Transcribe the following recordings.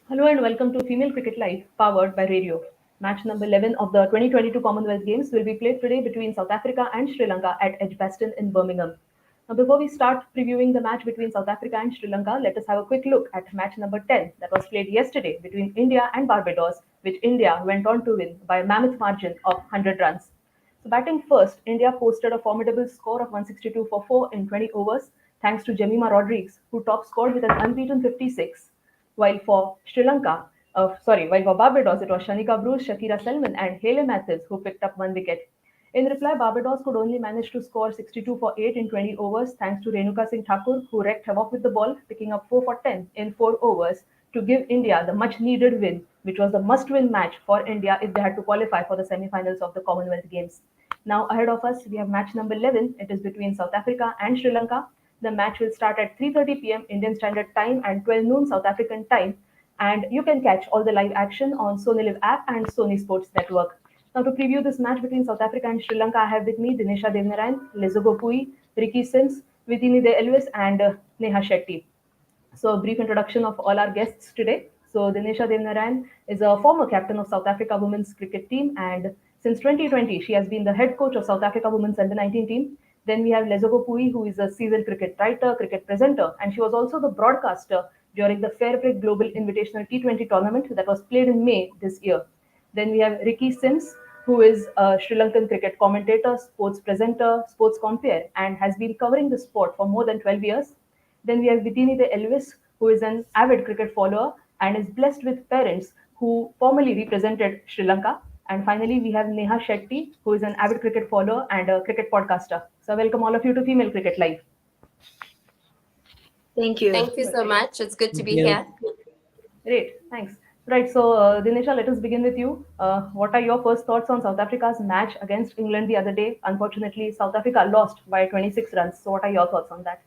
Hello and welcome to Female Cricket Live, powered by Radio. Match number 11 of the 2022 Commonwealth Games will be played today between South Africa and Sri Lanka at Edgbaston in Birmingham. Now, before we start previewing the match between South Africa and Sri Lanka, let us have a quick look at match number 10 that was played yesterday between India and Barbados, which India went on to win by a mammoth margin of 100 runs. So batting first, India posted a formidable score of 162 for 4 in 20 overs, thanks to Jemima Rodrigues, who top scored with an unbeaten 56. While for Barbados, it was Shanika Bruce, Shakira Selman, and Haley Mathis who picked up one wicket. In reply, Barbados could only manage to score 62 for 8 in 20 overs thanks to Renuka Singh Thakur, who wreaked havoc with the ball, picking up 4 for 10 in 4 overs to give India the much needed win, which was the must win match for India if they had to qualify for the semi finals of the Commonwealth Games. Now, ahead of us, we have match number 11. It is between South Africa and Sri Lanka. The match will start at 3:30 p.m. Indian Standard Time and 12 noon South African Time. And you can catch all the live action on Sony Live app and Sony Sports Network. Now, to preview this match between South Africa and Sri Lanka, I have with me Dinesha Devnarayan, Lezogo Pui, Ricky Sims, Vidini De Elvis, and Neha Shetty. So, a brief introduction of all our guests today. So, Dinesha Devnarayan is a former captain of South Africa women's cricket team, and since 2020, she has been the head coach of South Africa women's under 19 team. Then we have Lezogo Pui, who is a seasoned cricket writer, cricket presenter, and she was also the broadcaster during the Fairplay Global Invitational T20 tournament that was played in May this year. Then we have Ricky Sims, who is a Sri Lankan cricket commentator, sports presenter, sports compere, and has been covering the sport for more than 12 years. Then we have Vitini De Elvis, who is an avid cricket follower and is blessed with parents who formerly represented Sri Lanka. And finally, we have Neha Shetty, who is an avid cricket follower and a cricket podcaster. So, welcome all of you to Female Cricket Live. Thank you. Thank you so much. It's good to be here. Great, thanks. Right, so Dinesha, let us begin with you. What are your first thoughts on South Africa's match against England the other day? Unfortunately, South Africa lost by 26 runs. So, what are your thoughts on that?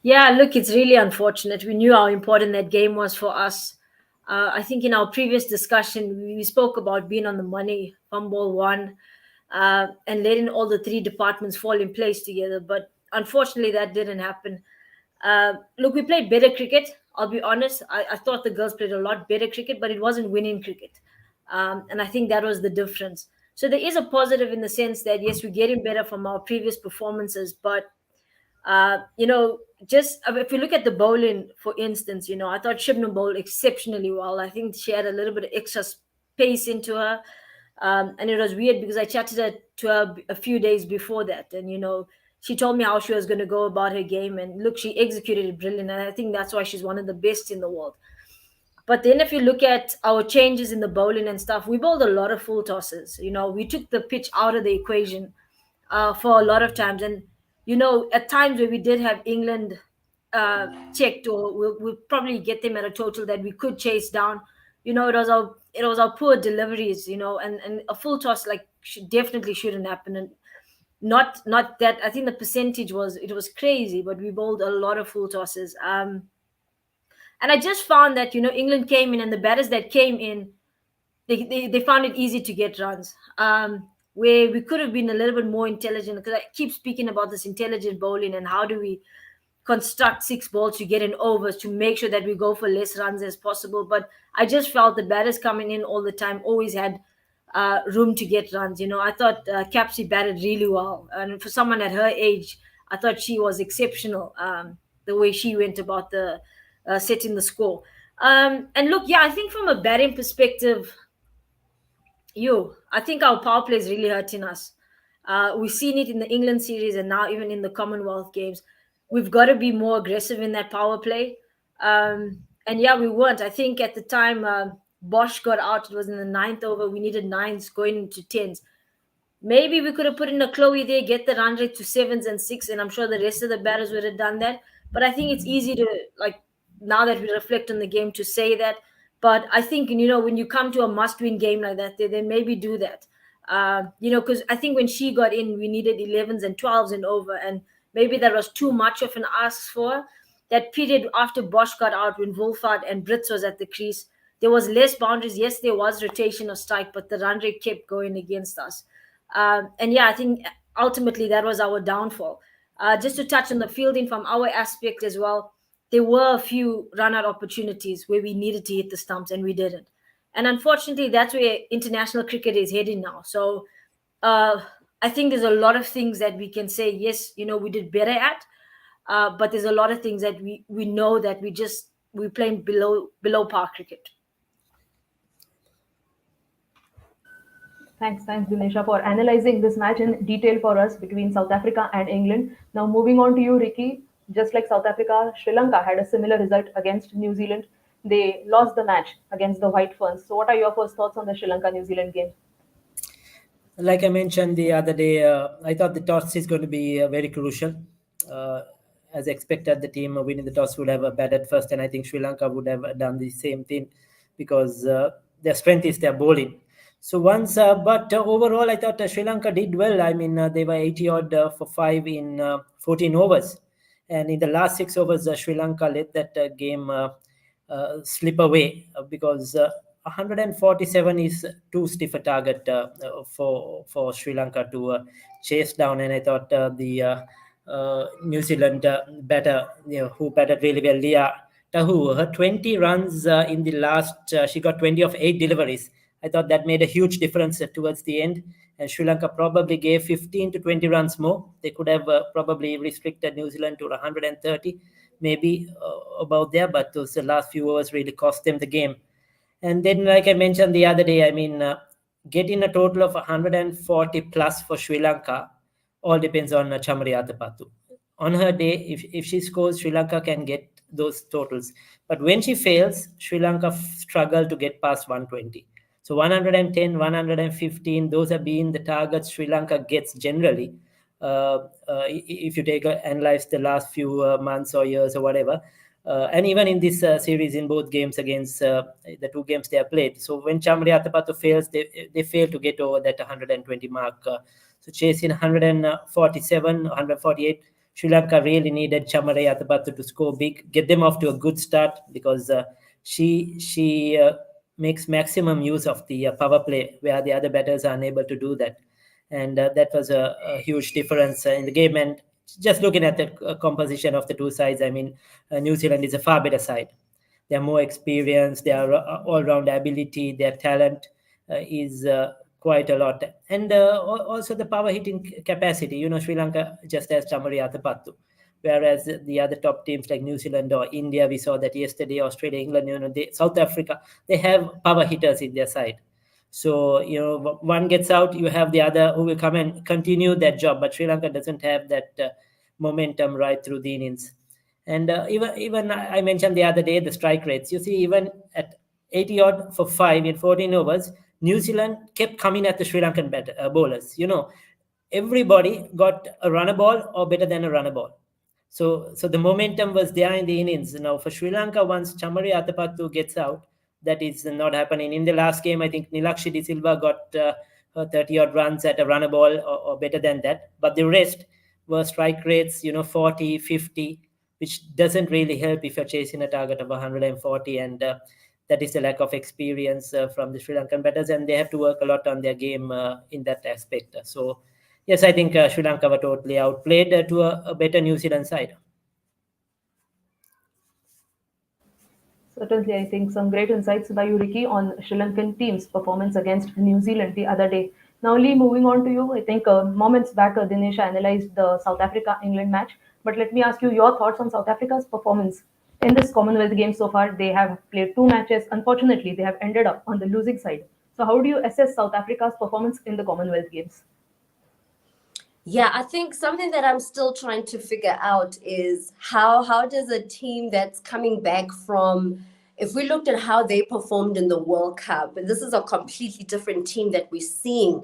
Yeah, look, it's really unfortunate. We knew how important that game was for us. I think in our previous discussion, we spoke about being on the money from ball one and letting all the three departments fall in place together. But unfortunately, that didn't happen. Look, we played better cricket. I'll be honest. I thought the girls played a lot better cricket, but it wasn't winning cricket. And I think that was the difference. So there is a positive in the sense that, yes, we're getting better from our previous performances, but just if you look at the bowling, for instance, I thought Shibna bowled exceptionally well. I think she had a little bit of extra space into her. And it was weird because I chatted to her a few days before that. And, she told me how she was going to go about her game. And look, she executed it brilliant. And I think that's why she's one of the best in the world. But then if you look at our changes in the bowling and stuff, we bowled a lot of full tosses. We took the pitch out of the equation for a lot of times. And, at times where we did have England checked, or we'll probably get them at a total that we could chase down. It was our poor deliveries, and a full toss definitely shouldn't happen. And not that I think the percentage was crazy, but we bowled a lot of full tosses. And I just found that, England came in, and the batters that came in, they found it easy to get runs. Where we could have been a little bit more intelligent, because I keep speaking about this intelligent bowling and how do we construct six balls to get in overs to make sure that we go for less runs as possible. But I just felt the batters coming in all the time always had room to get runs. I thought Capsy batted really well. And for someone at her age, I thought she was exceptional, the way she went about the setting the score. And look, yeah, I think from a batting perspective, I think our power play is really hurting us. We've seen it in the England series and now even in the Commonwealth Games. We've got to be more aggressive in that power play. And yeah, we weren't. I think at the time Bosch got out, it was in the ninth over. We needed nines going into tens. Maybe we could have put in a Chloe there, get the run rate to sevens and six, and I'm sure the rest of the batters would have done that. But I think it's easy to, like, now that we reflect on the game, to say that. But I think, when you come to a must-win game like that, they maybe do that. Because I think when she got in, we needed 11s and 12s and over, and maybe that was too much of an ask for her. That period after Bosch got out, when Wolfhard and Brits was at the crease, there was less boundaries. Yes, there was rotation or strike, but the run rate kept going against us. And yeah, I think ultimately that was our downfall. Just to touch on the fielding from our aspect as well, there were a few run out opportunities where we needed to hit the stumps and we didn't. And unfortunately, that's where international cricket is heading now. So uh, I think there's a lot of things that we can say, yes, we did better at, but there's a lot of things that we know that we're playing below par cricket. Thanks, Dinesha, for analyzing this match in detail for us between South Africa and England. Now, moving on to you, Ricky. Just like South Africa, Sri Lanka had a similar result against New Zealand. They lost the match against the White Ferns. So, what are your first thoughts on the Sri Lanka New Zealand game? Like I mentioned the other day, I thought the toss is going to be very crucial. Uh, as expected, the team winning the toss would have batted first, and I think Sri Lanka would have done the same thing because their strength is their bowling. So but overall, I thought Sri Lanka did well. I mean, they were 80 odd for 5 in 14 overs, and in the last 6 overs, Sri Lanka let that game slip away because 147 is too stiff a target for Sri Lanka to chase down. And I thought the New Zealand batter, who batted really well, Leah Tahu, her 20 runs in the last, she got 20 of 8 deliveries. I thought that made a huge difference towards the end. And Sri Lanka probably gave 15 to 20 runs more. They could have probably restricted New Zealand to 130, maybe about there, but those last few overs really cost them the game. And then, like I mentioned the other day, I mean, getting a total of 140 plus for Sri Lanka all depends on Chamari Atapattu. On her day, if she scores, Sri Lanka can get those totals. But when she fails, Sri Lanka struggle to get past 120. So 110, 115, those have been the targets Sri Lanka gets generally. If you analyze the last few months or years or whatever, and even in this series, in both games against the two games they have played. So when Chamari Atapattu fails, they fail to get over that 120 mark. So chasing 147, 148, Sri Lanka really needed Chamari Atapattu to score big, get them off to a good start because she makes maximum use of the power play where the other batters are unable to do that. And that was a huge difference in the game. And just looking at the composition of the two sides, I mean, New Zealand is a far better side. They're more experienced, their all-round ability, their talent is quite a lot. And also the power hitting capacity. Sri Lanka just has Chamari Atapattu. Whereas the other top teams like New Zealand or India, we saw that yesterday, Australia, England, South Africa, they have power hitters in their side. So, one gets out, you have the other who will come and continue that job. But Sri Lanka doesn't have that momentum right through the innings. And even I mentioned the other day the strike rates. You see, even at 80 odd for 5 in 14 overs, New Zealand kept coming at the Sri Lankan bowlers. Everybody got a runner ball or better than a runner ball. So the momentum was there in the innings. Now for Sri Lanka, once Chamari Atapattu gets out, that is not happening. In the last game, I think Nilakshi De Silva got 30 odd runs at a runner ball or better than that. But the rest were strike rates, 40, 50, which doesn't really help if you're chasing a target of 140. And that is the lack of experience from the Sri Lankan batters. And they have to work a lot on their game in that aspect. So, yes, I think Sri Lanka were totally outplayed to a better New Zealand side. Certainly, I think some great insights by you, Ricky, on Sri Lankan team's performance against New Zealand the other day. Now, Lee, moving on to you. I think moments back, Dinesh analyzed the South Africa-England match. But let me ask you your thoughts on South Africa's performance in this Commonwealth Games so far. They have played 2 matches. Unfortunately, they have ended up on the losing side. So, how do you assess South Africa's performance in the Commonwealth Games? Yeah, I think something that I'm still trying to figure out is how does a team that's coming back from if we looked at how they performed in the World Cup, and this is a completely different team that we're seeing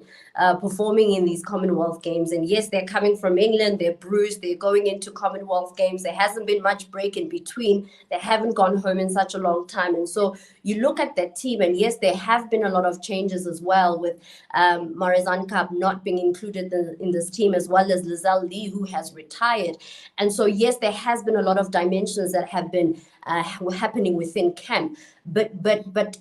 performing in these Commonwealth Games. And yes, they're coming from England, they're bruised, they're going into Commonwealth Games. There hasn't been much break in between. They haven't gone home in such a long time. And so you look at that team, and yes, there have been a lot of changes as well, with Marizanne Kapp not being included in this team, as well as Lizelle Lee, who has retired. And so, yes, there has been a lot of dimensions that have been happening within camp, but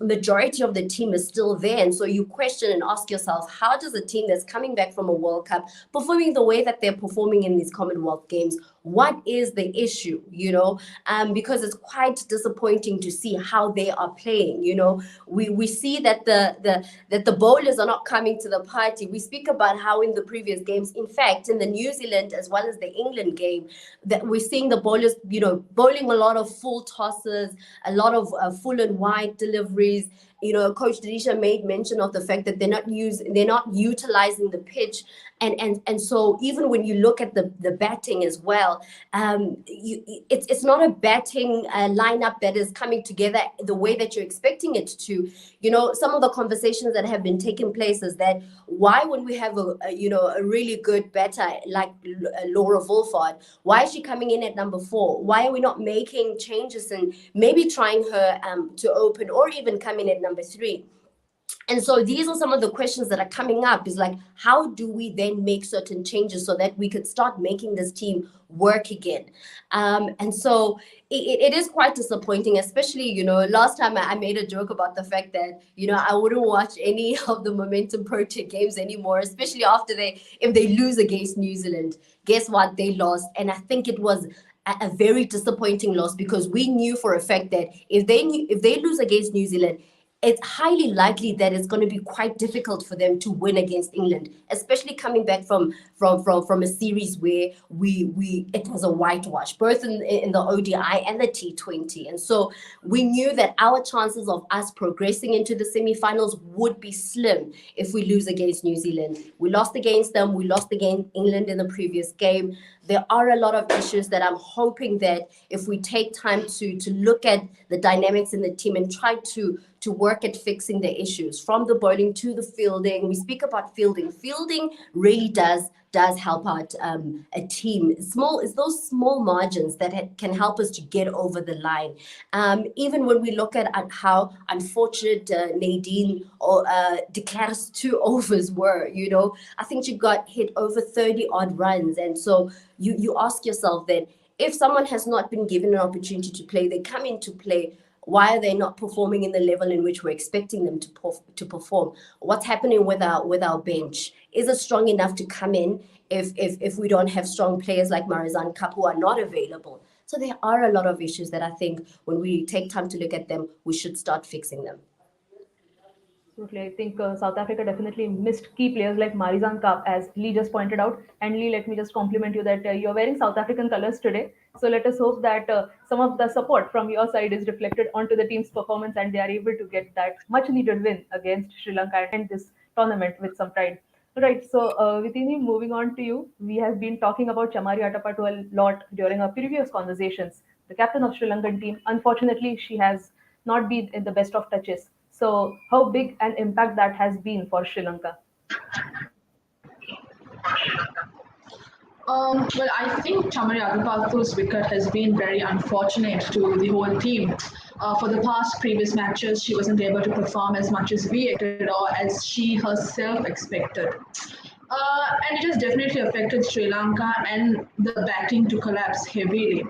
majority of the team is still there. And so you question and ask yourself, how does a team that's coming back from a World Cup performing the way that they're performing in these Commonwealth Games, what is the issue? Because it's quite disappointing to see how they are playing. We see that the bowlers are not coming to the party. We speak about how in the previous games, in fact, in the New Zealand as well as the England game, that we're seeing the bowlers, bowling a lot of full tosses, a lot of full and wide deliveries. Coach Delisha made mention of the fact that they're not utilizing the pitch, and so even when you look at the batting as well, it's not a batting lineup that is coming together the way that you're expecting it to. Some of the conversations that have been taking place is that why, when we have a really good batter like Laura Wolford, why is she coming in at number 4? Why are we not making changes and maybe trying her to open, or even come in at number 3? And so these are some of the questions that are coming up, is like, how do we then make certain changes so that we could start making this team work again? And so it is quite disappointing, especially, last time I made a joke about the fact that, I wouldn't watch any of the Momentum Project games anymore, especially after if they lose against New Zealand. Guess what? They lost. And I think it was a very disappointing loss, because we knew for a fact that if they lose against New Zealand, it's highly likely that it's going to be quite difficult for them to win against England, especially coming back from a series where it was a whitewash, both in the ODI and the T20. And so we knew that our chances of us progressing into the semi-finals would be slim if we lose against New Zealand. We lost against them. We lost against England in the previous game. There are a lot of issues that I'm hoping that if we take time to look at the dynamics in the team and try to work at fixing the issues, from the bowling to the fielding. We speak about fielding. Fielding really does help out a team. It's those small margins that can help us to get over the line. Even when we look at how unfortunate Nadine de Klerk's 2 overs were, I think she got hit over 30 odd runs. And so you ask yourself that if someone has not been given an opportunity to play, they come into play, why are they not performing in the level in which we're expecting them to perform? What's happening with our bench? Is it strong enough to come in if we don't have strong players like Marizanne Kapp who are not available? So there are a lot of issues that I think when we take time to look at them, we should start fixing them. Absolutely. I think South Africa definitely missed key players like Marizanne Kapp, as Lee just pointed out. And Lee, let me just compliment you that you're wearing South African colors today. So let us hope that some of the support from your side is reflected onto the team's performance, and they are able to get that much needed win against Sri Lanka and end this tournament with some pride. Right. So, Vitini, moving on to you. We have been talking about Chamari Atapattu a lot during our previous conversations. The captain of Sri Lankan team. Unfortunately, she has not been in the best of touches. So, how big an impact that has been for Sri Lanka? Well, I think Chamari Atapattu's wicket has been very unfortunate to the whole team. For the previous matches, she wasn't able to perform as much as we expected or as she herself expected. And it has definitely affected Sri Lanka and the batting to collapse heavily.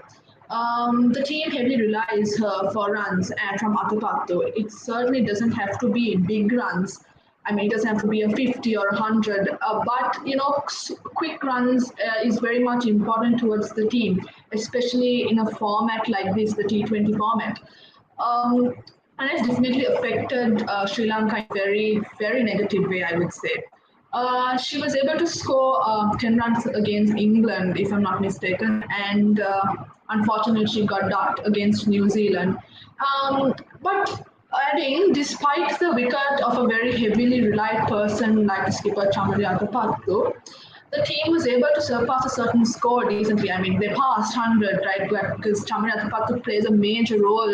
The team heavily relies for runs, and from Atapattu, it certainly doesn't have to be big runs. I mean, it doesn't have to be a 50 or 100, but quick runs is very much important towards the team, especially in a format like this, the T20 format. And it's definitely affected Sri Lanka in a very, very negative way, I would say. She was able to score 10 runs against England, if I'm not mistaken, and unfortunately she got ducked against New Zealand. But adding, despite the wicket of a very heavily relied person like skipper Chamari Atapattu, the team was able to surpass a certain score decently. I mean, they passed 100, right? Because Chamari Atapattu plays a major role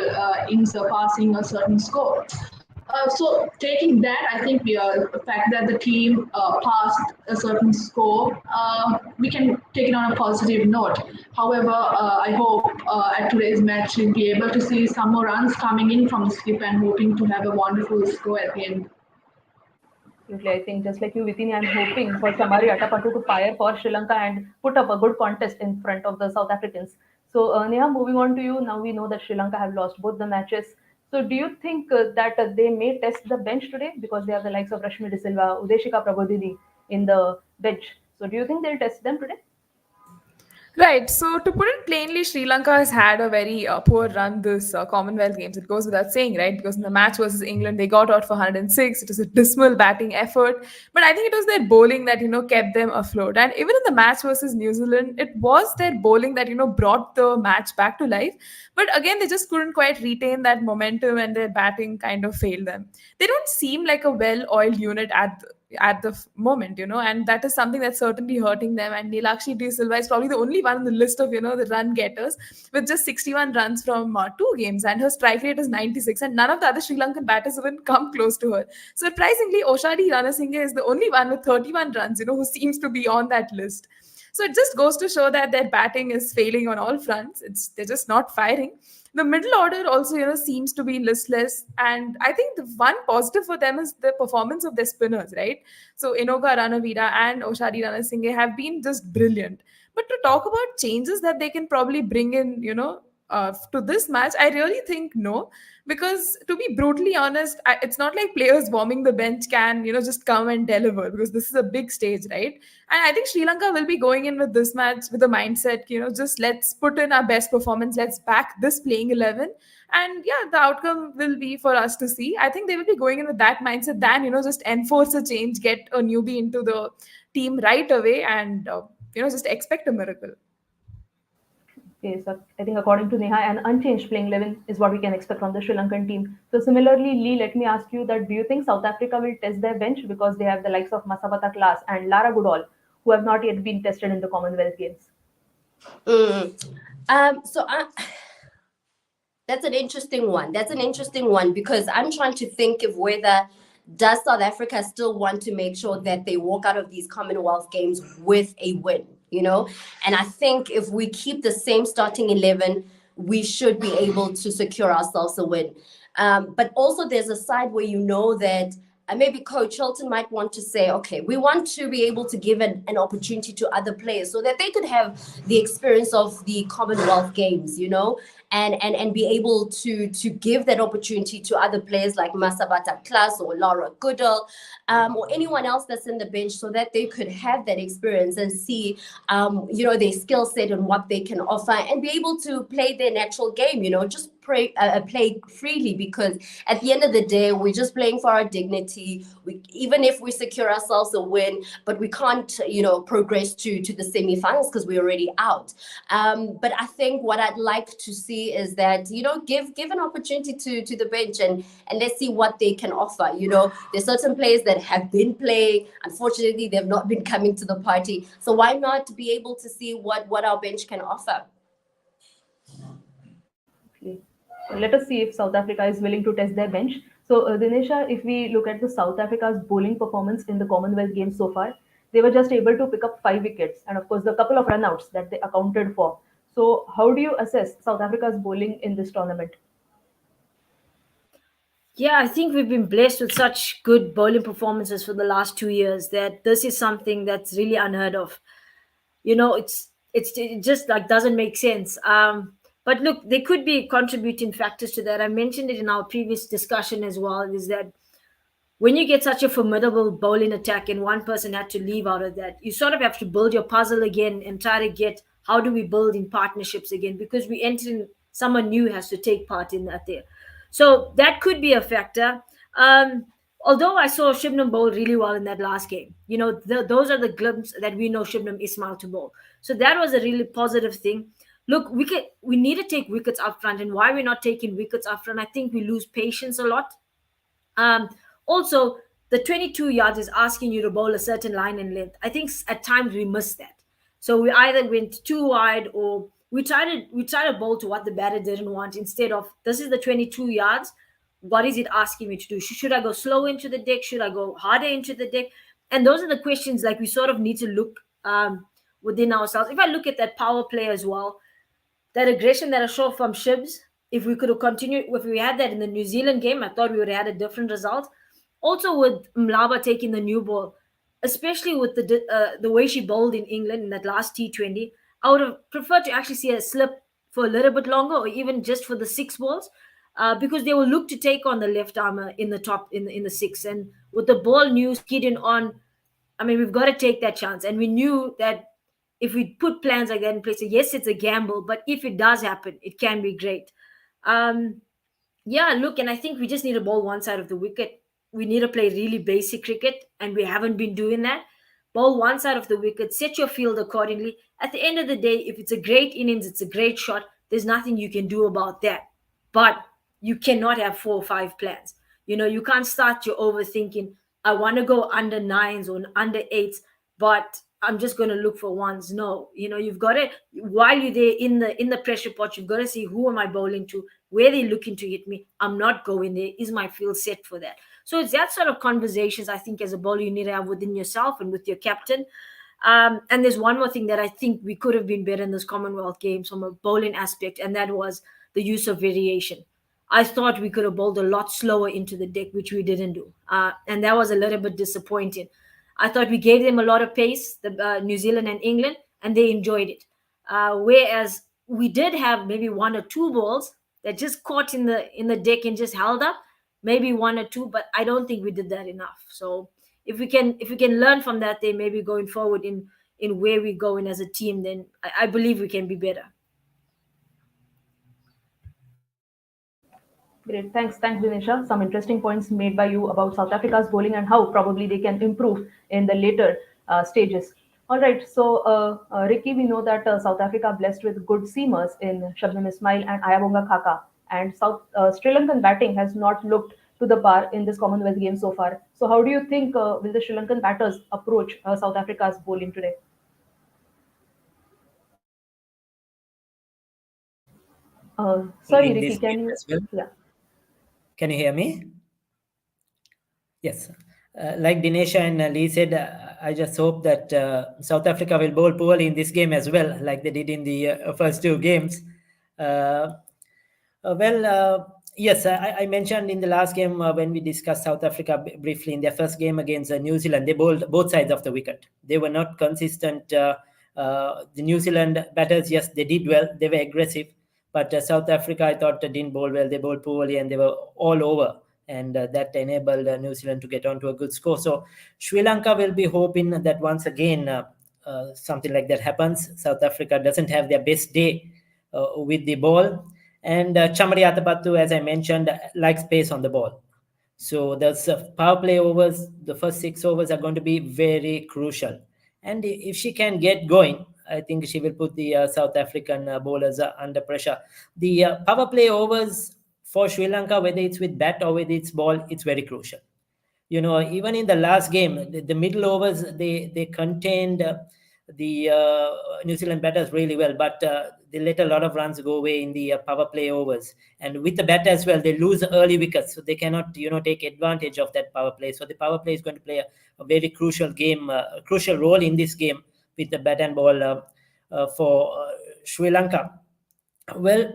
in surpassing a certain score. So taking that, I think the fact that the team passed a certain score, we can take it on a positive note. However, I hope at today's match we'll be able to see some more runs coming in from the skip and hoping to have a wonderful score at the end. Absolutely. I think just like you, Vitini, I'm hoping for Chamari Atapattu to fire for Sri Lanka and put up a good contest in front of the South Africans. So, Neha, moving on to you. Now we know that Sri Lanka have lost both the matches. So, do you think that they may test the bench today because they have the likes of Rashmi De Silva, Udeshika Prabodhini in the bench? So, do you think they'll test them today? Right. So, to put it plainly, Sri Lanka has had a very poor run this Commonwealth Games. It goes without saying, right? Because in the match versus England, they got out for 106. It was a dismal batting effort. But I think it was their bowling that, kept them afloat. And even in the match versus New Zealand, it was their bowling that, brought the match back to life. But again, they just couldn't quite retain that momentum and their batting kind of failed them. They don't seem like a well-oiled unit at the moment, and that is something that's certainly hurting them. And Nilakshi De Silva is probably the only one on the list of, the run getters with just 61 runs from 2 games, and her strike rate is 96, and none of the other Sri Lankan batters even come close to her. Surprisingly, Oshadi Ranasinghe is the only one with 31 runs, who seems to be on that list. So it just goes to show that their batting is failing on all fronts. They're just not firing. The middle order also, seems to be listless. And I think the one positive for them is the performance of their spinners, right? So Inoka Ranavira and Oshadi Ranasinghe have been just brilliant. But to talk about changes that they can probably bring in, to this match, I really think no. Because to be brutally honest, it's not like players warming the bench can, just come and deliver, because this is a big stage, right? And I think Sri Lanka will be going in with this match with the mindset, just let's put in our best performance, let's back this playing 11. And yeah, the outcome will be for us to see. I think they will be going in with that mindset than, just enforce a change, get a newbie into the team right away, and, just expect a miracle. Okay, so I think according to Neha, an unchanged playing 11 is what we can expect from the Sri Lankan team. So similarly, Lee, let me ask you that do you think South Africa will test their bench because they have the likes of Masabata Klaas and Lara Goodall, who have not yet been tested in the Commonwealth Games? That's an interesting one. That's an interesting one because I'm trying to think of whether does South Africa still want to make sure that they walk out of these Commonwealth Games with a win, And I think if we keep the same starting 11, we should be able to secure ourselves a win. But also there's a side where that maybe Coach Hilton might want to say, okay, we want to be able to give an opportunity to other players so that they could have the experience of the Commonwealth Games, and be able to give that opportunity to other players like Masabata Klaas or Laura Goodall, or anyone else that's in the bench so that they could have that experience and see, their skill set and what they can offer and be able to play their natural game, just play freely, because at the end of the day, we're just playing for our dignity. Even if we secure ourselves a win, but we can't, progress to the semi-finals because we're already out. But I think what I'd like to see is that, give an opportunity to the bench and let's see what they can offer. There's certain players that have been playing. Unfortunately, they've not been coming to the party. So why not be able to see what our bench can offer? Okay. Let us see if South Africa is willing to test their bench. So, Dinesha, if we look at the South Africa's bowling performance in the Commonwealth Games so far, they were just able to pick up 5 wickets, and of course, the couple of runouts that they accounted for. So, how do you assess South Africa's bowling in this tournament? Yeah, I think we've been blessed with such good bowling performances for the last 2 years that this is something that's really unheard of. It just like doesn't make sense. But look, there could be contributing factors to that. I mentioned it in our previous discussion as well. Is that when you get such a formidable bowling attack and one person had to leave out of that, you sort of have to build your puzzle again and try to get how do we build in partnerships again, because we entering someone new has to take part in that there. So that could be a factor. Although I saw Shibnam bowl really well in that last game, those are the glimpses that we know Shibnam Ismail to bowl. So that was a really positive thing. Look, we need to take wickets up front, and why we're not taking wickets up front, I think we lose patience a lot. Um, Also, the 22 yards is asking you to bowl a certain line and length. I think at times we miss that. So we either went too wide, or we try to bowl to what the batter didn't want, instead of, this is the 22 yards. What is it asking me to do? Should I go slow into the deck? Should I go harder into the deck? And those are the questions, like, we sort of need to look within ourselves. If I look at that power play as well, that aggression that I saw from Shibs, if we could have continued, if we had that in the New Zealand game, I thought we would have had a different result. Also, with Mlaba taking the new ball, especially with the way she bowled in England in that last T20, I would have preferred to actually see her slip for a little bit longer, or even just for the six balls, because they will look to take on the left armour in the top, in the six. And with the ball new skidding on, I mean, we've got to take that chance. And we knew that if we put plans like that in place, yes, it's a gamble, but if it does happen, it can be great. Um, yeah, look, and I think we just need to bowl one side of the wicket. We need to play really basic cricket, and we haven't been doing that. Bowl one side of the wicket, set your field accordingly. At the end of the day, if it's a great innings, it's a great shot, there's nothing you can do about that. But you cannot have four or five plans. You can't start your overthinking. I want to go under nines or under eights, but I'm just going to look for ones. No, you've got to, while you're there in the pressure pot, you've got to see, who am I bowling to, where they're looking to hit me. I'm not going there. Is my field set for that? So it's that sort of conversations, I think, as a bowler, you need to have within yourself and with your captain. And there's one more thing that I think we could have been better in this Commonwealth Games from a bowling aspect, and that was the use of variation. I thought we could have bowled a lot slower into the deck, which we didn't do. And that was a little bit disappointing. I thought we gave them a lot of pace, the New Zealand and England, and they enjoyed it. Whereas we did have maybe one or two balls that just caught in the deck and just held up, maybe one or two, but I don't think we did that enough. So if we can learn from that, then maybe going forward in where we're going as a team, then I believe we can be better. Great. Thanks, Dinesha. Some interesting points made by you about South Africa's bowling and how probably they can improve in the later stages. All right. So, Ricky, we know that South Africa are blessed with good seamers in Shabnam Ismail and Ayabonga Khaka, and Sri Lankan batting has not looked to the par in this Commonwealth game so far. So, how do you think will the Sri Lankan batters approach South Africa's bowling today? Sorry, In Ricky, this can game you? as well. Yeah. Can you hear me? Yes. Like Dinesha and Lee said, I just hope that South Africa will bowl poorly in this game as well, like they did in the first two games. Yes, I mentioned in the last game when we discussed South Africa briefly in their first game against New Zealand, they bowled both sides of the wicket. They were not consistent. The New Zealand batters, yes, they did well. They were aggressive. But South Africa, I thought, didn't bowl well. They bowled poorly and they were all over. And that enabled New Zealand to get onto a good score. So Sri Lanka will be hoping that once again something like that happens. South Africa doesn't have their best day with the ball. And Chamari Atapattu, as I mentioned, likes pace on the ball. So those power play overs, the first 6 overs are going to be very crucial. And if she can get going, I think she will put the South African bowlers under pressure. The power play overs for Sri Lanka, whether it's with bat or with its ball, it's very crucial. Even in the last game, the middle overs, they contained the New Zealand batters really well, but they let a lot of runs go away in the power play overs. And with the bat as well, they lose early wickets, so they cannot, take advantage of that power play. So the power play is going to play a very crucial crucial role in this game with the bat and ball for Sri Lanka. Well,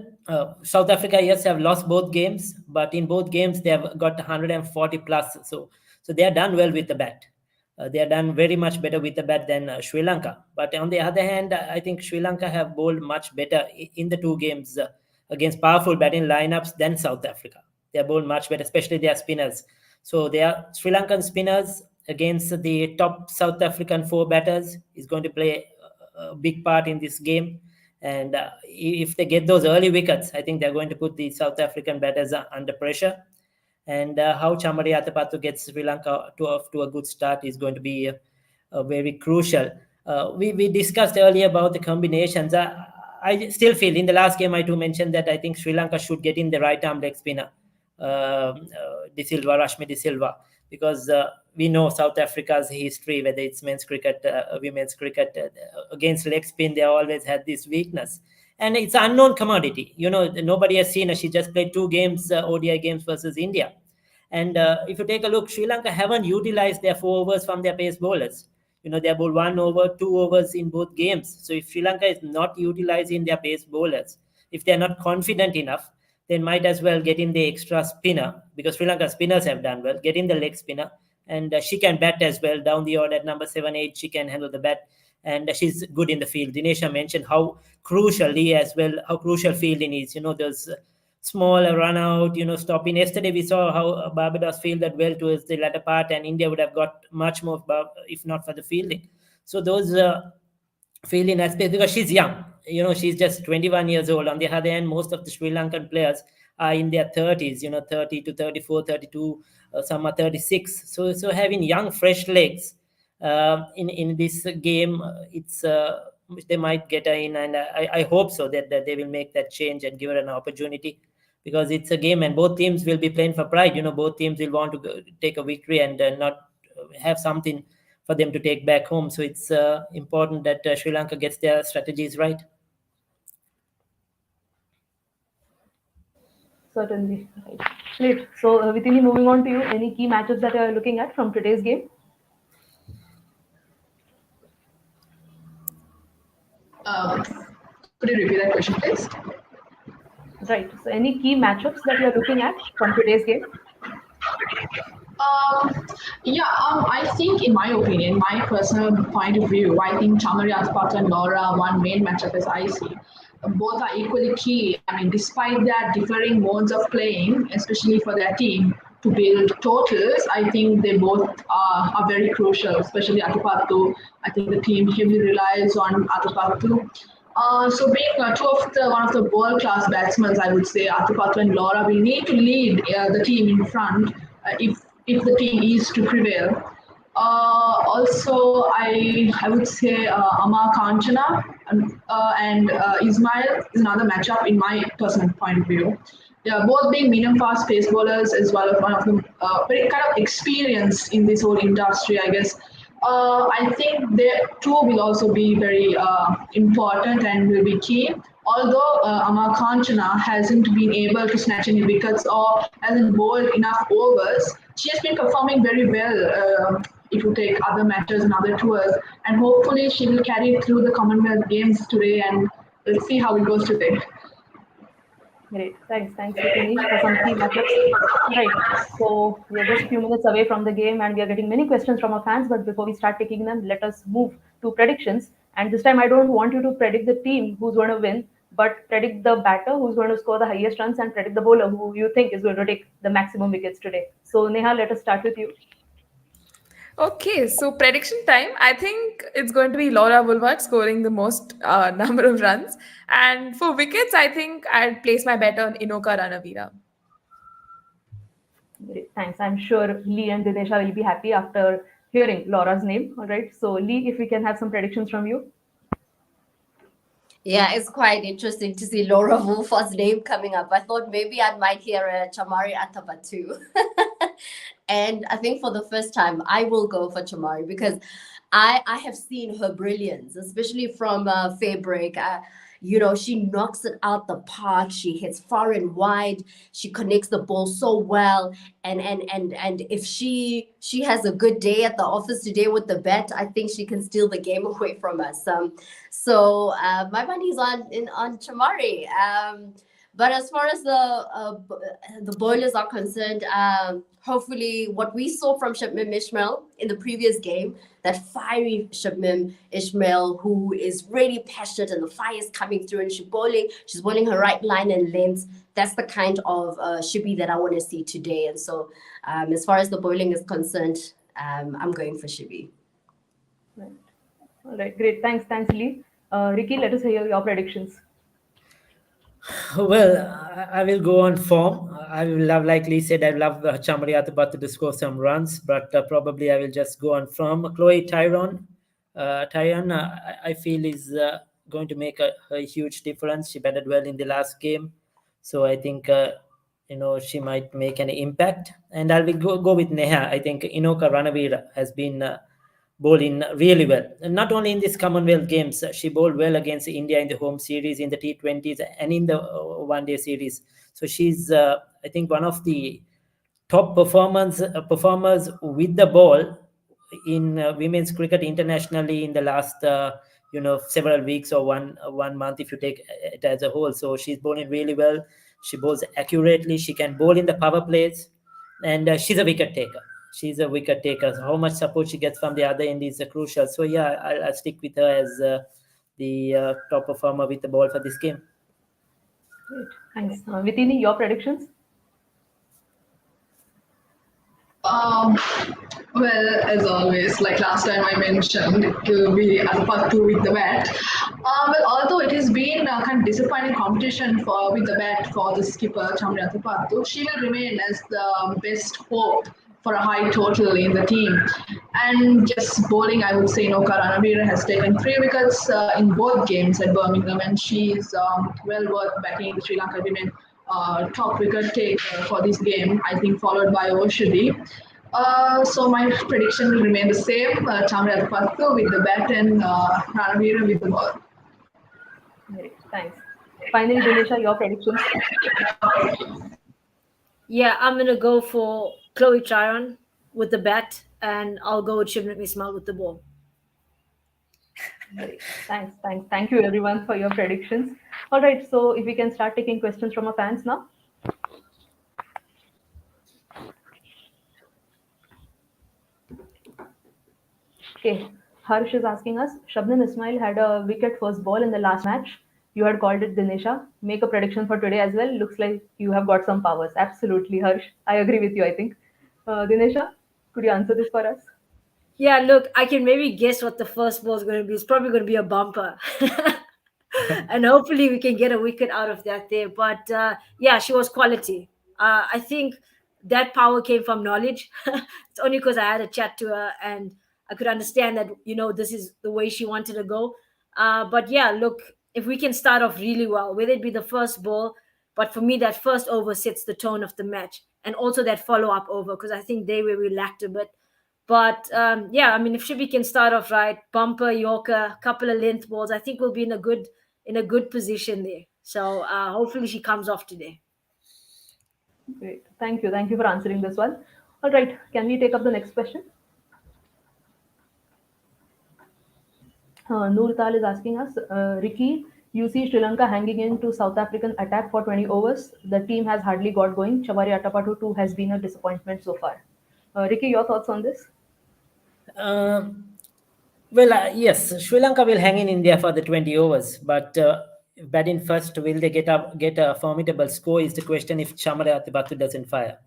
South Africa, yes, have lost both games, but in both games they have got 140 plus. So they are done well with the bat. They are done very much better with the bat than Sri Lanka. But on the other hand, I think Sri Lanka have bowled much better in the two games against powerful batting lineups than South Africa. They have bowled much better, especially their spinners. So their Sri Lankan spinners against the top South African 4 batters is going to play a big part in this game. And if they get those early wickets, I think they're going to put the South African batters under pressure. And how Chamari Atapattu gets Sri Lanka off to a good start is going to be very crucial. We discussed earlier about the combinations. I still feel in the last game I too mentioned that I think Sri Lanka should get in the right arm leg spinner, De Silva, Rashmi De Silva, because we know South Africa's history, whether it's men's cricket, women's cricket, against leg spin, they always had this weakness. And it's an unknown commodity. Nobody has seen her. She just played 2 games, ODI games versus India. And if you take a look, Sri Lanka haven't utilized their 4 overs from their pace bowlers. They bowled 1 over, 2 overs in both games. So if Sri Lanka is not utilizing their pace bowlers, if they're not confident enough, then might as well get in the extra spinner, because Sri Lanka spinners have done well. Get in the leg spinner, and she can bat as well. Down the order at number 7, 8, she can handle the bat, and she's good in the field. Dinesha mentioned how crucial Lee as well, how crucial fielding is. Those small run out, stopping. Yesterday we saw how Barbados fielded well towards the latter part, and India would have got much more if not for the fielding. So those fielding aspects, because she's young, she's just 21 years old. On the other hand, most of the Sri Lankan players are in their 30s, 30 to 34, 32, some are 36. So having young, fresh legs in this game, it's they might get her in, and I hope so that they will make that change and give her an opportunity, because it's a game and both teams will be playing for pride. Both teams will want to take a victory and not have something for them to take back home. So it's important that Sri Lanka gets their strategies right. Certainly. Right. Great. So, Vitini, moving on to you, any key matchups that you are looking at from today's game? Could you repeat that question, please? Right. So, any key matchups that you are looking at from today's game? I think, in my opinion, my personal point of view, I think Chamari Atapattu and Laura one main matchup as I see. Both are equally key. I mean, despite their differing modes of playing, especially for their team, to build totals, I think they both are very crucial, especially Atapattu. I think the team heavily relies on Atapattu. So being one of the world-class batsmen, I would say Atapattu and Laura will need to lead the team in front if the team is to prevail. Also, I would say Amar Kanchana and Ismail is another matchup in my personal point of view. Yeah, both being medium fast pace bowlers as well as one of them very kind of experienced in this whole industry, I guess. I think they too will also be very important and will be key. Although Amar Kanchana hasn't been able to snatch any wickets or hasn't bowled enough overs, she has been performing very well if you take other matches and other tours. And hopefully she will carry it through the Commonwealth Games today, and let's see how it goes today. Great. Thanks, Vitini, for some key matchups. Right. So we are just a few minutes away from the game, and we are getting many questions from our fans. But before we start taking them, let us move to predictions. And this time, I don't want you to predict the team who's going to win, but predict the batter who's going to score the highest runs, and predict the bowler who you think is going to take the maximum wickets today. So Neha, let us start with you. Okay, so prediction time. I think it's going to be Laura Woolward scoring the most number of runs. And for wickets, I think I'll place my bet on Inoka Ranavira. Great. Thanks. I'm sure Lee and Dinesha will be happy after hearing Laura's name. All right. So Lee, if we can have some predictions from you. Yeah, it's quite interesting to see Laura Wolford's name coming up. I thought maybe I might hear a Chamari Atapattu. And I think for the first time, I will go for Chamari because I have seen her brilliance, especially from fair break. She knocks it out the park. She hits far and wide. She connects the ball so well. And if she has a good day at the office today with the bat, I think she can steal the game away from us. So my money's on Chamari. But as far as the bowlers are concerned, hopefully what we saw from Shabnim Ismail in the previous game, that fiery Shabnim Ismail who is really passionate and the fire is coming through and she's bowling her right line and length. That's the kind of Shibi that I want to see today. And so as far as the bowling is concerned, I'm going for Shibi. Right. All right, great. Thanks, Lee. Ricky, let us hear your predictions. Well, I will go on form. I will love, like Lee said, I love Chamari Atapattu to score some runs, but probably I will just go on form. Chloe Tyrone, I feel is going to make a huge difference. She batted well in the last game, so I think she might make an impact. And I'll go with Neha. I think Inoka Ranavira has been bowling really well. And not only in this Commonwealth Games, she bowled well against India in the home series, in the T20s, and in the one-day series. So she's, I think, one of the top performers with the ball in women's cricket internationally in the last several weeks or one month, if you take it as a whole. So she's bowling really well. She bowls accurately. She can bowl in the power plays, and she's a wicket taker. She's a wicket taker. So how much support she gets from the other end is crucial. So yeah, I'll stick with her as the top performer with the ball for this game. Great. Thanks. Vitini, your predictions? Well, as always, like last time I mentioned, it will be Atapattu with the bat. Well, although it has been a kind of disappointing competition with the bat for the skipper, Chamri Atapattu, she will remain as the best hope for a high total in the team. And just bowling, I would say Inoka Ranavira has taken 3 wickets in both games at Birmingham, and she is well worth backing the Sri Lanka women top wicket taker for this game, I think, followed by Oshadi. So my prediction will remain the same. Chamri Atapattu with the bat and Ranavira with the ball. Great. Thanks. Finally, Dinesha, your predictions? Yeah, I'm going to go for Chloe Tryon with the bat, and I'll go with Shivnak Ismail with the ball. Great. Thanks. Thank you, everyone, for your predictions. All right, so if we can start taking questions from our fans now. Okay, Harsh is asking us, Shabnam Ismail had a wicket first ball in the last match. You had called it, Dinesha. Make a prediction for today as well. Looks like you have got some powers. Absolutely, Harsh. I agree with you, I think. Dinesha, could you answer this for us? Yeah, look, I can maybe guess what the first ball is going to be. It's probably going to be a bumper. And hopefully we can get a wicket out of that there. But yeah, she was quality. I think that power came from knowledge. It's only because I had a chat to her and I could understand that, this is the way she wanted to go. But yeah, look, if we can start off really well, whether it be the first ball, but for me, that first over sets the tone of the match. And also that follow-up over, because I think they were relaxed a bit. But yeah, I mean, if Shibi can start off right, bumper, Yorker, couple of length balls, I think we'll be in a good position there. So hopefully she comes off today. Great. Thank you. Thank you for answering this one. All right. Can we take up the next question? Noor Tal is asking us, Ricky, you see Sri Lanka hanging in to South African attack for 20 overs. The team has hardly got going. Chavari Atapattu too has been a disappointment so far. Ricky, your thoughts on this? Yes, Sri Lanka will hang in India for the 20 overs, but batting first, will they get a formidable score is the question if Chamari Atapattu doesn't fire.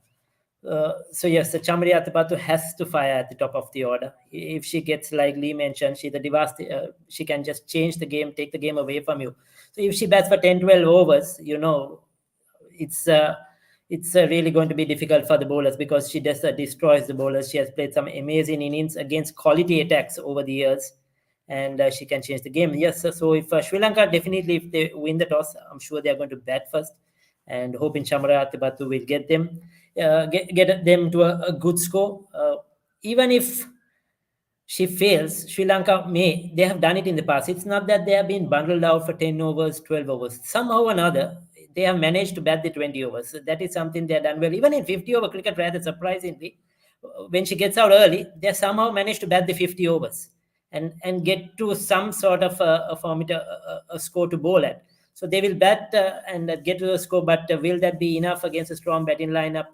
So yes, the Chamari Atapattu has to fire at the top of the order. If she gets, like Lee mentioned, she can just change the game, take the game away from you. So if she bats for 10, 12 overs, it's really going to be difficult for the bowlers because she just destroys the bowlers. She has played some amazing innings against quality attacks over the years, and she can change the game. Yes, so if Sri Lanka, definitely, if they win the toss, I'm sure they are going to bat first, and hoping Chamara Atapattu will get them to a good score. Even if she fails, Sri Lanka they have done it in the past. It's not that they have been bundled out for 10 overs, 12 overs. Somehow or another, they have managed to bat the 20 overs. So that is something they have done well. Even in 50-over cricket, rather surprisingly, when she gets out early, they somehow managed to bat the 50 overs and get to some sort of a score to bowl at. So they will bat and get to the score, but will that be enough against a strong batting lineup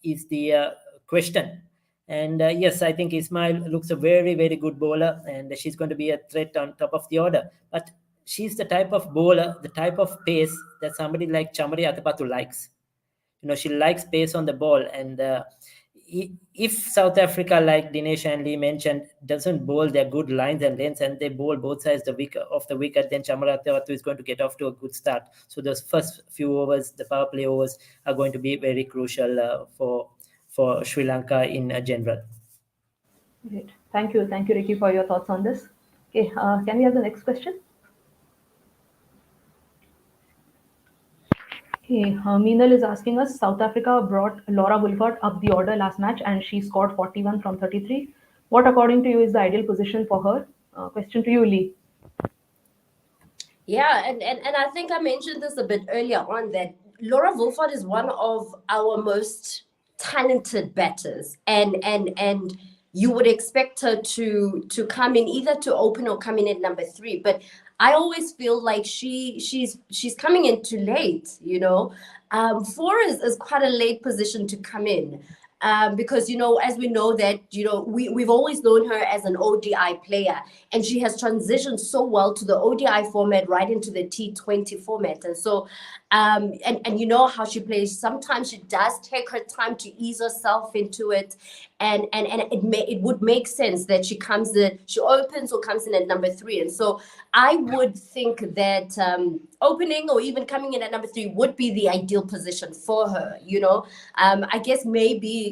is the question. And yes, I think Ismail looks a very, very good bowler, and she's going to be a threat on top of the order. But she's the type of bowler, the type of pace that somebody like Chamari Atapattu likes. She likes pace on the ball, and if South Africa, like Dinesh and Lee mentioned, doesn't bowl their good lines and lengths, and they bowl both sides of the wicket, then Chamari Atapattu is going to get off to a good start. So those first few overs, the power play overs, are going to be very crucial for Sri Lanka in general. Great. Thank you, Ricky, for your thoughts on this. Okay, can we have the next question? Okay, Meenal is asking us, South Africa brought Laura Wolford up the order last match and she scored 41 from 33. What, according to you, is the ideal position for her? Question to you, Lee. Yeah, and I think I mentioned this a bit earlier on that Laura Wolford is one of our most talented batters, and you would expect her to come in either to open or come in at number three. But I always feel like she's coming in too late. Four is quite a late position to come in. Because as we know that we've always known her as an ODI player, and she has transitioned so well to the ODI format right into the T20 format. And so and you know how she plays. Sometimes she does take her time to ease herself into it, and it would make sense that she opens or comes in at number three. And so I would think that opening or even coming in at number three would be the ideal position for her. I guess maybe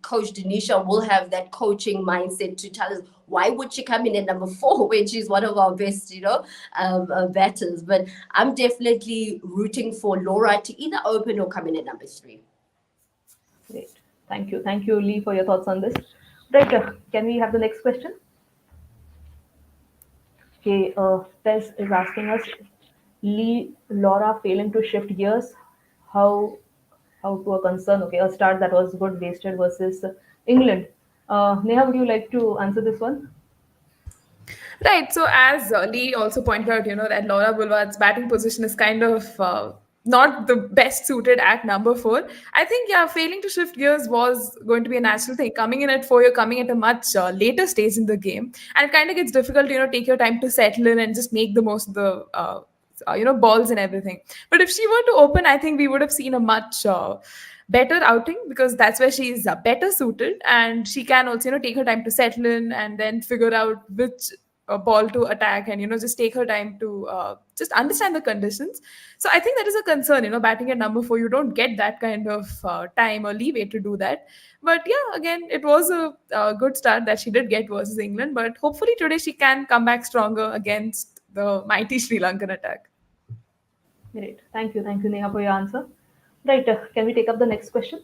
Coach Denisha will have that coaching mindset to tell us why would she come in at number four when she's one of our best batters. But I'm definitely rooting for Laura to either open or come in at number three. Great. Thank you. Thank you, Lee, for your thoughts on this. Right, can we have the next question? Okay, Tess is asking us, Lee, Laura failing to shift gears. How to a concern? Okay, a start that was good wasted versus England. Neha, would you like to answer this one? Right. So as Lee also pointed out, that Laura Boulevard's batting position is kind of not the best suited at number four. I think, yeah, failing to shift gears was going to be a natural thing. Coming in at four, you're coming at a much later stage in the game, and it kind of gets difficult. Take your time to settle in and just make the most of the balls and everything. But if she were to open, I think we would have seen a much better outing, because that's where she's better suited, and she can also take her time to settle in and then figure out which ball to attack, and just take her time to just understand the conditions. So I think that is a concern. Batting at number four, you don't get that kind of time or leeway to do that. But yeah, again, it was a good start that she did get versus England, but hopefully today she can come back stronger against the mighty Sri Lankan attack. Great. Thank you, Neha, for your answer. Right, can we take up the next question?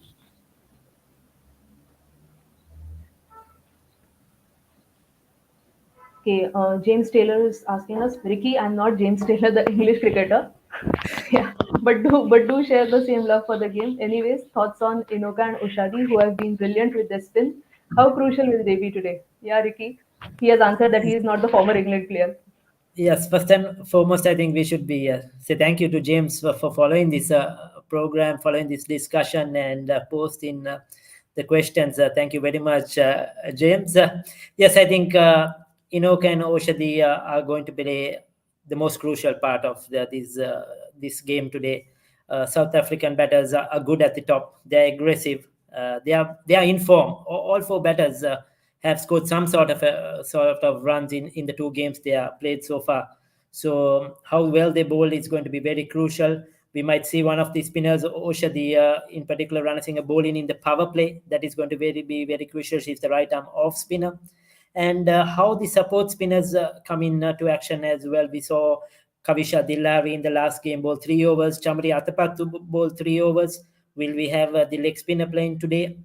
Okay, James Taylor is asking us, Ricky, I'm not James Taylor, the English cricketer. Yeah, but do share the same love for the game. Anyways, thoughts on Inoka and Ushadi, who have been brilliant with their spin. How crucial will they be today? Yeah, Ricky. He has answered that he is not the former England player. Yes, first and foremost, I think we should be say thank you to James for following this program, following this discussion, and posting the questions. Thank you very much, James. Yes, I think Inoka and Oshadi are going to be the most crucial part of this game today. South African batters are good at the top. They're aggressive. They are in form. All four batters have scored some sort of runs in the two games they have played so far. So how well they bowl is going to be very crucial. We might see one of the spinners, Oshadi, in particular, running a bowling in the power play. That is going to be very crucial. She's the right arm off spinner. And how the support spinners come in to action as well. We saw Kavisha Dillavi in the last game bowl 3 overs. Chamari Atapattu bowl 3 overs. Will we have the leg spinner playing today?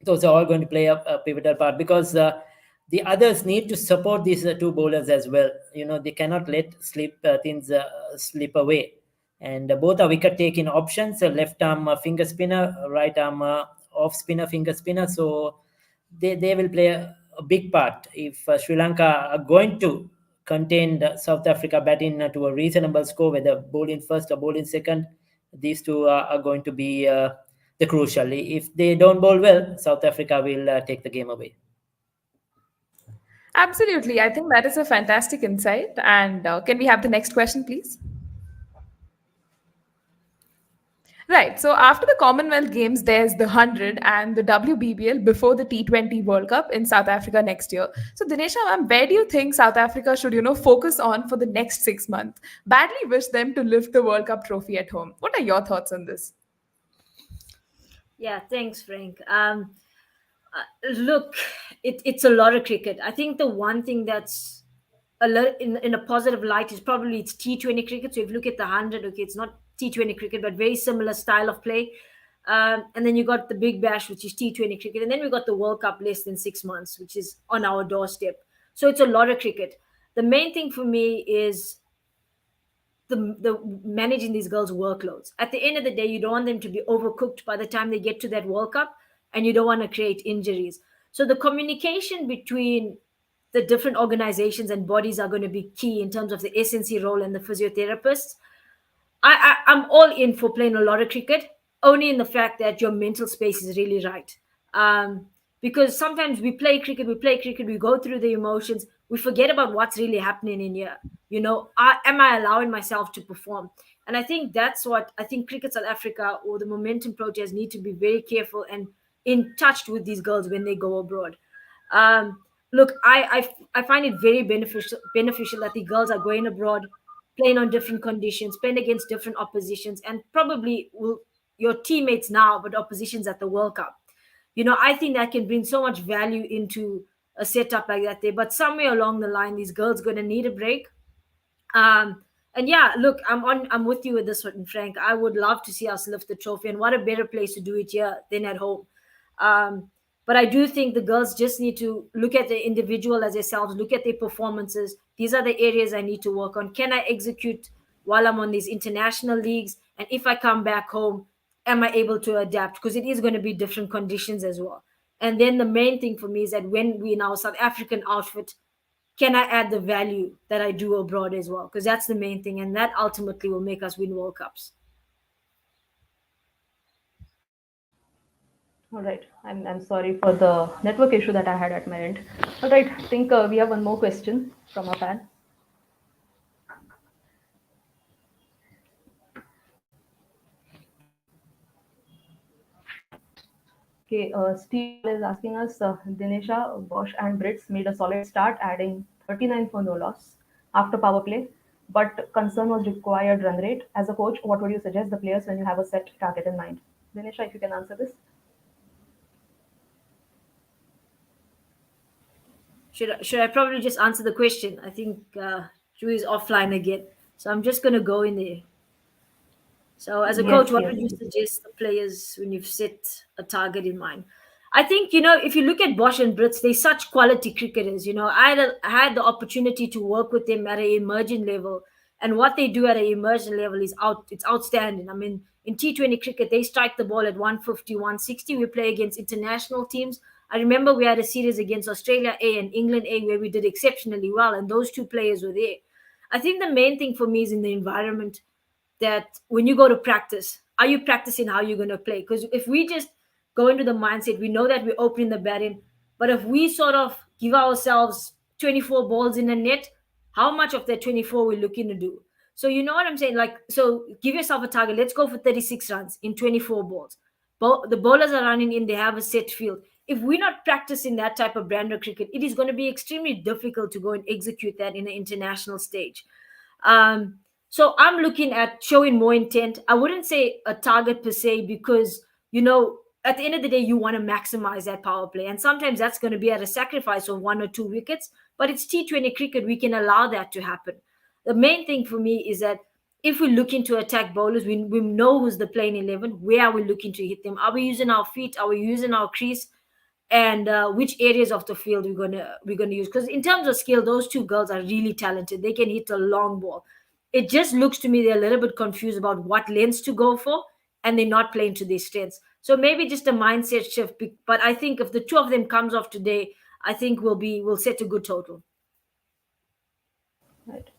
Those are all going to play a pivotal part, because the others need to support these two bowlers as well. They cannot let things slip away. And both are wicket taking options: left arm finger spinner, right arm off spinner finger spinner. So they will play a big part if Sri Lanka are going to contain South Africa batting to a reasonable score, whether bowling first or bowling second. These two are going to be the crucial. If they don't bowl well, South Africa will take the game away. Absolutely. I think that is a fantastic insight. And can we have the next question, please? Right. So after the Commonwealth Games, there's the 100 and the WBBL before the T20 World Cup in South Africa next year. So Dinesha, ma'am, where do you think South Africa should, focus on for the next 6 months? Badly wish them to lift the World Cup trophy at home. What are your thoughts on this? Yeah, thanks, Frank. Look, it's a lot of cricket. I think the one thing that's in a positive light is probably it's T20 cricket. So if you look at the 100, okay, it's not T20 cricket, but very similar style of play. And then you got the Big Bash, which is T20 cricket, and then we got the World Cup less than 6 months, which is on our doorstep. So it's a lot of cricket. The main thing for me is the managing these girls' workloads. At the end of the day, you don't want them to be overcooked by the time they get to that World Cup, and you don't want to create injuries. So the communication between the different organizations and bodies are going to be key in terms of the SNC role and the physiotherapists. I'm all in for playing a lot of cricket, only in the fact that your mental space is really right. Um, because sometimes we play cricket, we go through the emotions, we forget about what's really happening in here. Am I allowing myself to perform? And I think that's what I think Cricket South Africa or the Momentum Proteas need to be very careful and in touch with these girls when they go abroad. Um, Look, I find it very beneficial that the girls are going abroad, playing on different conditions, playing against different oppositions, and probably will your teammates now, but oppositions at the World Cup. I think that can bring so much value into a setup like that there. But somewhere along the line, these girls going to need a break. And yeah, look, I'm with you with this one, Frank. I would love to see us lift the trophy, and what a better place to do it here than at home. Um, but I do think the girls just need to look at the individual as themselves, look at their performances. These are the areas I need to work on. Can I execute while I'm on these international leagues? And if I come back home, am I able to adapt? Because it is going to be different conditions as well. And then the main thing for me is that when we in our South African outfit, can I add the value that I do abroad as well? Because that's the main thing, and that ultimately will make us win World Cups. All right. I'm sorry for the network issue that I had at my end. All right. I think we have one more question from a fan. Okay. Steve is asking us, Dinesha, Bosch, and Brits made a solid start, adding 39 for no loss after power play. But concern was required run rate. As a coach, what would you suggest the players when you have a set target in mind? Dinesha, if you can answer this. Should I probably just answer the question? I think Drew is offline again, so I'm just going to go in there. So, as a coach, Yes, what yes. would you suggest the players when you've set a target in mind? I think, if you look at Bosch and Brits, they're such quality cricketers. I had the opportunity to work with them at an emerging level, and what they do at an emerging level is it's outstanding. I mean, in T20 cricket, they strike the ball at 150, 160. We play against international teams. I remember we had a series against Australia A and England A where we did exceptionally well, and those two players were there. I think the main thing for me is in the environment that when you go to practice, are you practicing how you're going to play? Because if we just go into the mindset, we know that we're opening the batting, but if we sort of give ourselves 24 balls in a net, how much of that 24 we're looking to do? So you know what I'm saying? Like, so give yourself a target. Let's go for 36 runs in 24 balls. The bowlers are running in, they have a set field. If we're not practicing that type of brand of cricket, it is going to be extremely difficult to go and execute that in an international stage. So I'm looking at showing more intent. I wouldn't say a target per se because, at the end of the day, you want to maximize that power play. And sometimes that's going to be at a sacrifice of 1 or 2 wickets, but it's T20 cricket. We can allow that to happen. The main thing for me is that if we look into attack bowlers, we know who's the playing 11. Where are we looking to hit them? Are we using our feet? Are we using our crease? And which areas of the field we're gonna use? Because in terms of skill, those two girls are really talented. They can hit a long ball. It just looks to me they're a little bit confused about what lens to go for, and they're not playing to their strengths. So maybe just a mindset shift. But I think if the two of them comes off today, I think we'll set a good total. Right.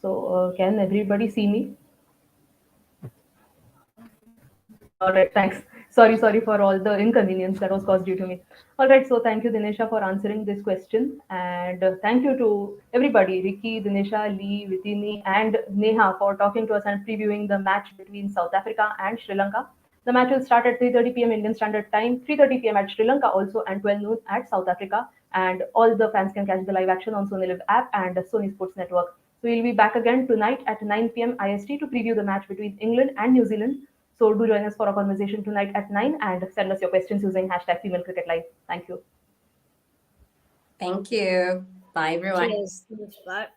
So, can everybody see me? All right, thanks. Sorry for all the inconvenience that was caused due to me. All right, so thank you, Dinesha, for answering this question. And thank you to everybody, Ricky, Dinesha, Lee, Vitini, and Neha for talking to us and previewing the match between South Africa and Sri Lanka. The match will start at 3:30 p.m. Indian Standard Time, 3:30 p.m. at Sri Lanka also, and 12 noon at South Africa. And all the fans can catch the live action on Sony Live app and Sony Sports Network. So we'll be back again tonight at 9 p.m. IST to preview the match between England and New Zealand. So do join us for a conversation tonight at 9 and send us your questions using hashtag Female Cricket Live. Thank you. Thank you. Bye, everyone. Cheers. Bye.